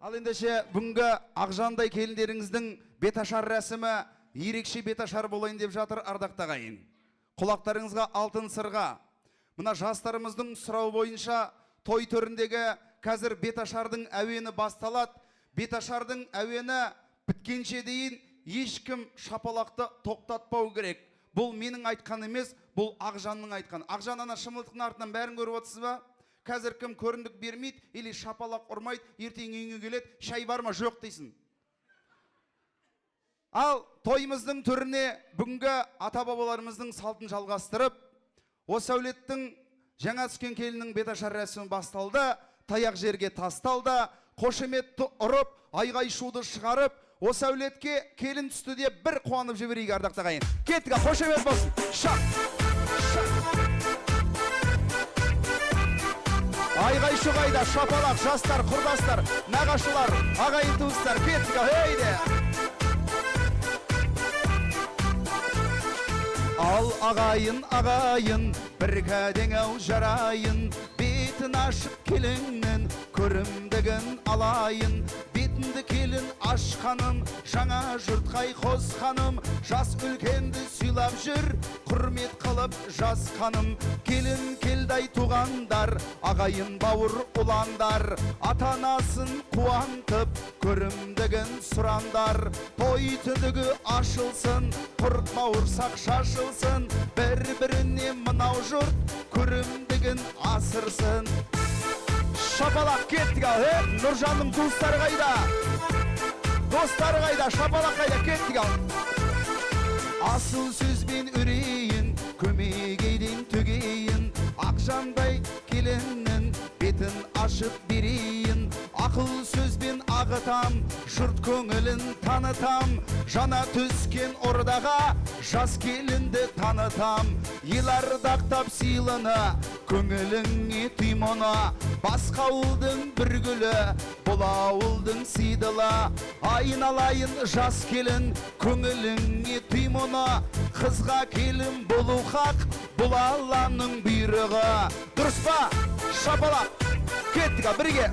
Ал ендеше бүгінгі Ақжандай келіндеріңіздің беташар рәсімі ерекше беташар болайын деп жатыр, ардақты ағайын. Құлақтарыңызға алтын сырға. Мына жастарымыздың сұрау бойынша той төріндегі қазір беташардың әуені басталады. Беташардың әуені біткенше дейін ешкім шапалақты тоқтатпау керек. Бұл менің айтқан емес, бұл Ақжанның айтқан. Ақжан ана шымылдықтың артынан бәрін көріп отырсыз ба? Қазір кім көріндік бермейді, или шапалақ ұрмайды, ертең үйіңе келеді, шай бар ма, жоқ дейсің. Ал тойымыздың түріне бүгінгі ата-бабаларымыздың салтын жалғастырып, осы әулеттің жаңа түскен келіннің беташар рәсімі басталды, таяқ жерге тасталды, қошеметті ұрып, айғай-шуды шығарып, осы әулетке келін түсті деп бір қуанып жіберейік, ардақты ағайын. Кеттік, қошемет болсын. Шап. Айғай-шу қайда, шапалақ, жастар, құрдастар, нағашылар, ағайын туыстар, кеттік, өйде. Ал ағайын, бір кәдеңау жарайын, бетін ашып келіңнен, көрімдігін алайын. Бетінді келін ашқаным, жаңа жұртқай қосқаным, жас үлкенді сыйлап жүр, құрмет қылып жасқаным. Келін келдай туғандар, ағайын бауыр ұландар, ата-анасын қуантып, көрімдігін сұрандар. Той түндігі ашылсын, құрт бауырсақ шашылсын, бір-біріне мынау жұрт көрімдігін асырсын. Шапалақ кеттік, Нұржанның туыстары қайда? Достары қайда? Шапалақ қайда? Кеттік. Асыл сөзбен үрейін, көмегейден төгейін, Ақжандай келіннің бетін ашып берейін. Ақыл сөзбен ағытам, жұрт көңілін танытам, жана түскен ордаға жас келінді танытам. Ел ардақтап сыйлыны, көңіліңе түймоны, басқа ауылдың бір гүлі, бұл ауылдың сыйдылы. Айналайын жас келін, көңіліңе түймоны, қызға келін болу хақ, бұл Алланың бұйрығы. Дұрыс па? Шапалақ. Кеттік, бірге.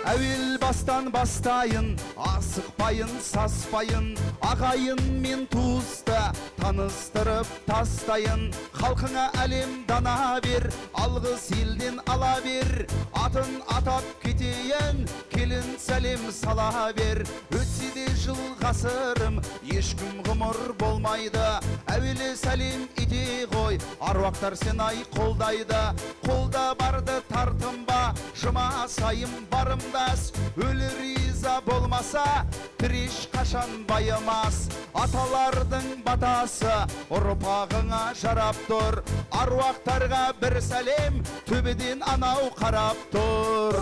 Әуел бастан бастайын, асықпайын, саспайын, ағайын мен туысты таныстырып тастайын. Халқыңа әлем дана бер, алғыс елден ала бер, атын атап кетейін, келін сәлем сала бер. Өтсе де жыл ғасырым, ешкім ғұмыр болмайды, әуелі сәлем ете ғой, аруақтар сен ай қолдайды. Қолда барды тартынба, жұма сайым барымдас, өлі риза болмаса, тіреш қашан байымас. Аталардың батасы ұрпағыңа жарап тұр, аруақтарға бір сәлем, төбеден анау қарап тұр.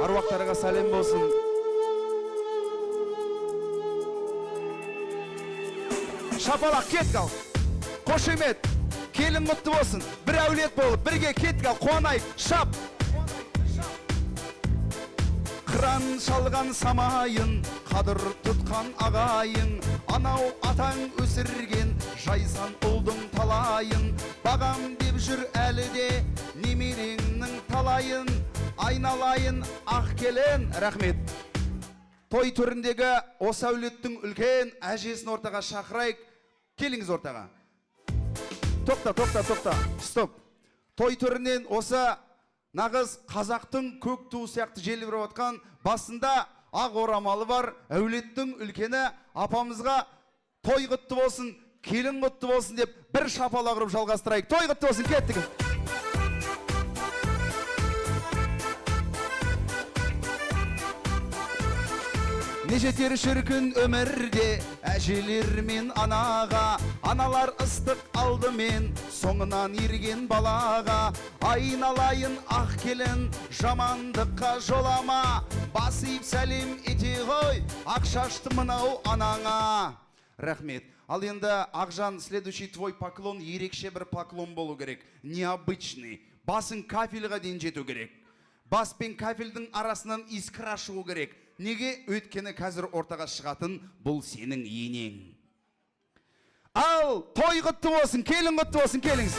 Аруақтарға сәлем болсын. Шапалақ, кеттік ал. Қошемет, келін мұтты болсын. Бір әулет болып, бірге кеттік ал, қуанайық. Шап. Қыран шалған самайын, қадыр тұтқан ағайын, анау атаң өсірген жайсан ұлдың талайын. Бағам деп жүр әлі де немереңнің талайын, айналайын ақ келін. Рахмет. Той түріндегі осы әулеттің үлкен әжесін ортаға шақырайық. Келіңіз ортаға. Тоқта. Стоп. Той түрінен осы нағыз қазақтың көк туы сияқты желбіреп отқан, басында ақ орамалы бар әулеттің үлкені апамызға той құтты болсын, келін құтты болсын деп бір шапалақ ұрып жалғастырайық. Той құтты болсын, кеттік. Не жетер шіркін өмірде әжелер мен анаға, аналар ыстық алдымен соңынан ерген балаға. Айналайын ақ келін, жамандыққа жолама, басып сәлем ете ғой, ақ шашты мынау анаңа. Рахмет. Ал енді Ақжан, следующий твой поклон ерекше бір поклон болу керек, необычный. Басың кафельға дейін жету керек. Бас пен кафельдің арасынан искра шығу керек. Неге? Өткені қазір ортаға шығатын бұл сенің енең. Ал той құтты болсын, келін құтты болсын, келіңіз.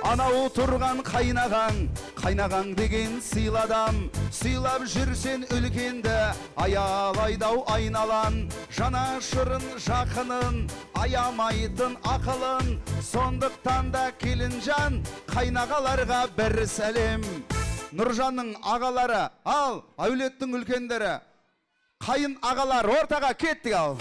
Анау тұрған қайнағаң деген сыйладам. Сыйлап жүрсен үлкенді, аялайдау айналан. Жанашырын, жақынын, аямайтын ақылын. Сондықтан да келінжан, қайнағаларға бір сәлем. Нұржанның ағалары, ал әулеттің үлкендері. Қайын ағалар ортаға кеттік ал.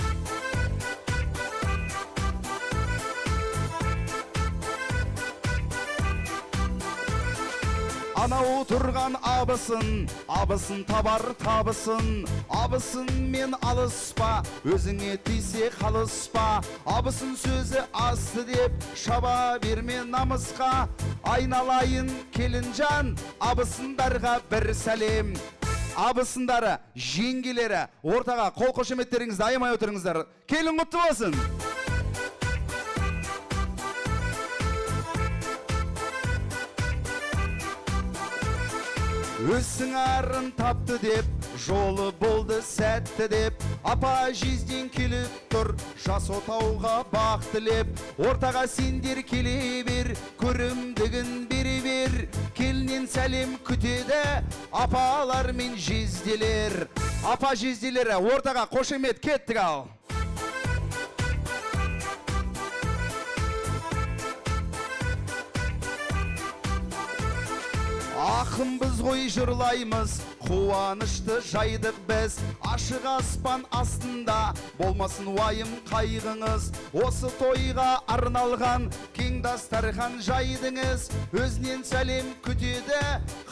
Анау тұрған абысын табар табысын. Абысын мен алыспа, өзіңе тисе қалыспа. Абысын сөзі асты деп, шаба берме намысқа. Айналайын келінжан, абысындарға бір сәлем. Абысындары, жеңгелері, ортаға қол қошеметтеріңізді аямай отырыңыздар. Келін құтты болсын. Өссің арын тапты деп, жолы болды сәтті деп. Апа жезден келіп тұр, жас отауға бақ тілеп. Ортаға сендер келе бер, көрімдігін бере бер. Келінен сәлем күтеді, апалар мен жезделер. Апа жезделері, ортаға қошемет кеттік ал. Ақын біз ғой жырлаймыз, қуанышты жайдық біз. Ашық аспан астында болмасын уайым қайғыңыз. Осы тойға арналған кең дастархан жайдыңыз. Өзінен сәлем күтеді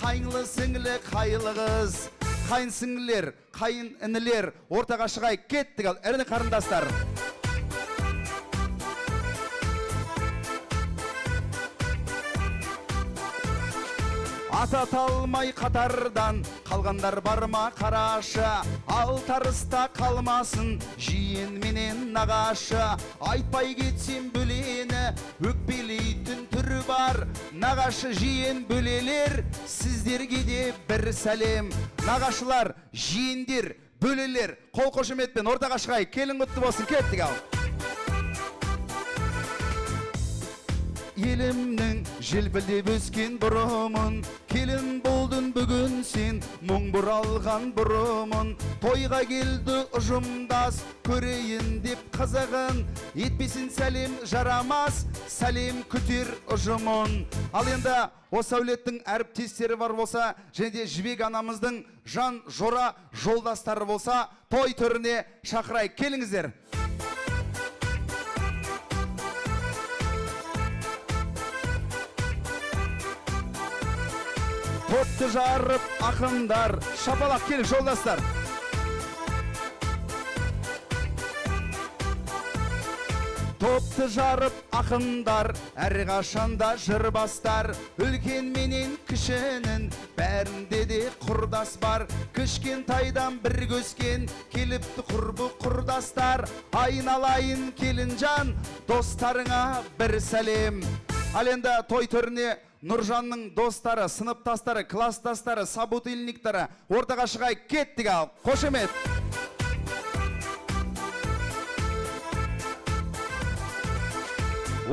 қайынлы сіңлі қайлығыз. Қайын сіңлілер, қайын інілер, ортаға шығай кеттік ал, әріні қарындастар. Ата талмай қатардан қалғандар барма қарашы. Ал тарыста қалмасын жиен менен нағашы. Айтпай кетсем бөлені өкпелейтін түрі бар. Нағашы жиен бөлелер, сіздерге де бір сәлем. Нағашылар, жиендер, бөлелер, қол қошеметпен ортаға шығай, келін құтты болсын, кеттік ал. Елімнің желпілдеп өскен бұрымын, келін болдың бүгін сен, мұң бұралған бұрымын. Тойға келді ұжымдас, көрейін деп қызығын, етпесін сәлем жарамас, сәлем күтер ұжымын. Ал енді осы әулеттің әріптестері бар болса, және де Жібек анамыздың жан жора жолдастары болса, той түріне шақырай, келіңіздер. Топты жарып ақындар, шапалақ келік жолдастар. Топты жарып ақындар, әрқашанда жыр бастар. Үлкен менен кішінің, бәрінде де құрдас бар. Кішкентайдан бір көскен, келіпті құрбы құрдастар. Айналайын келінжан, достарыңа бір сәлем. Ал енді той түріне Нұржанның достары, сыныптастары, класстастары, собутыльниктары ортаға шығай, кеттік ал, қошемет.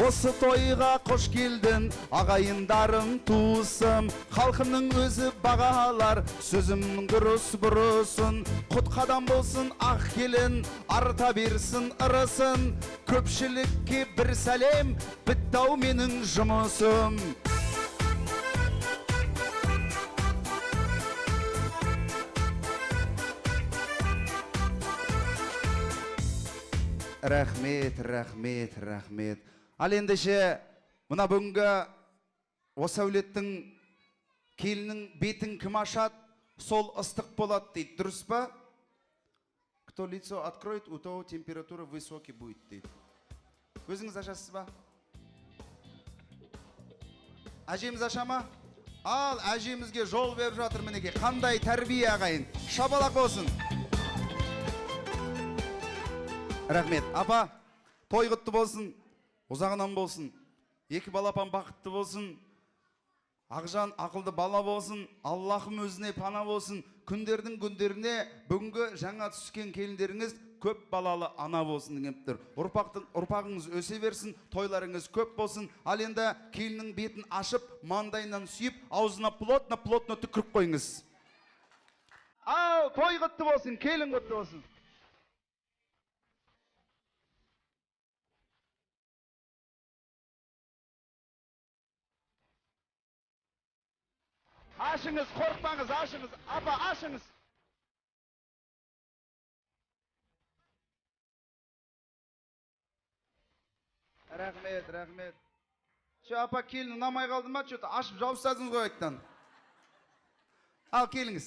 Осы тойға қош келдің, ағайындарым туысым. Халқымның өзі бағалар, сөзімнің дұрыс бұрысын. Құт қадам болсын ақ келін, арта берсін ырысын. Көпшілікке бір сәлем, біттау менің жұмысым. Рахмет, рахмет, рахмет. Ал ендеше, мына бүгінгі осы әулеттің келінің бетін кім ашады, сол ыстық болады дейді, дұрыс па? Кто лицо откроет, у того температура высокий будет дейді. Өзіңіз ашасыз ба? Әжеміз аша ма? Ал әжемізге жол беріп жатыр мінеке. Қандай тәрбие ағайын. Шабалақ болсын. Рахмет. Апа, той құтты болсын, ұзағынан болсын. Екі балапан бақытты болсын. Ақжан ақылды бала болсын. Аллахым өзіне пана болсын. Күндердің күндеріне бүгінгі жаңа түскен келіндеріңіз көп балалы ана болсын дегенптір. Ұрпағыңыз өсе берсін, тойларыңыз көп болсын. Ал енді келіннің бетін ашып, маңдайынан сүйіп, аузына плотно түкіріп қойыңыз. Ау, той құтты болсын, келін құтты болсын. Ашыңыз, қорықпаңыз, ашыңыз. Апа, ашыңыз. Рахмет. Апа, келін ұнамай қалды ма? Что-то ашып жауып тастадыңыз ғой айттан. Ал, келіңіз.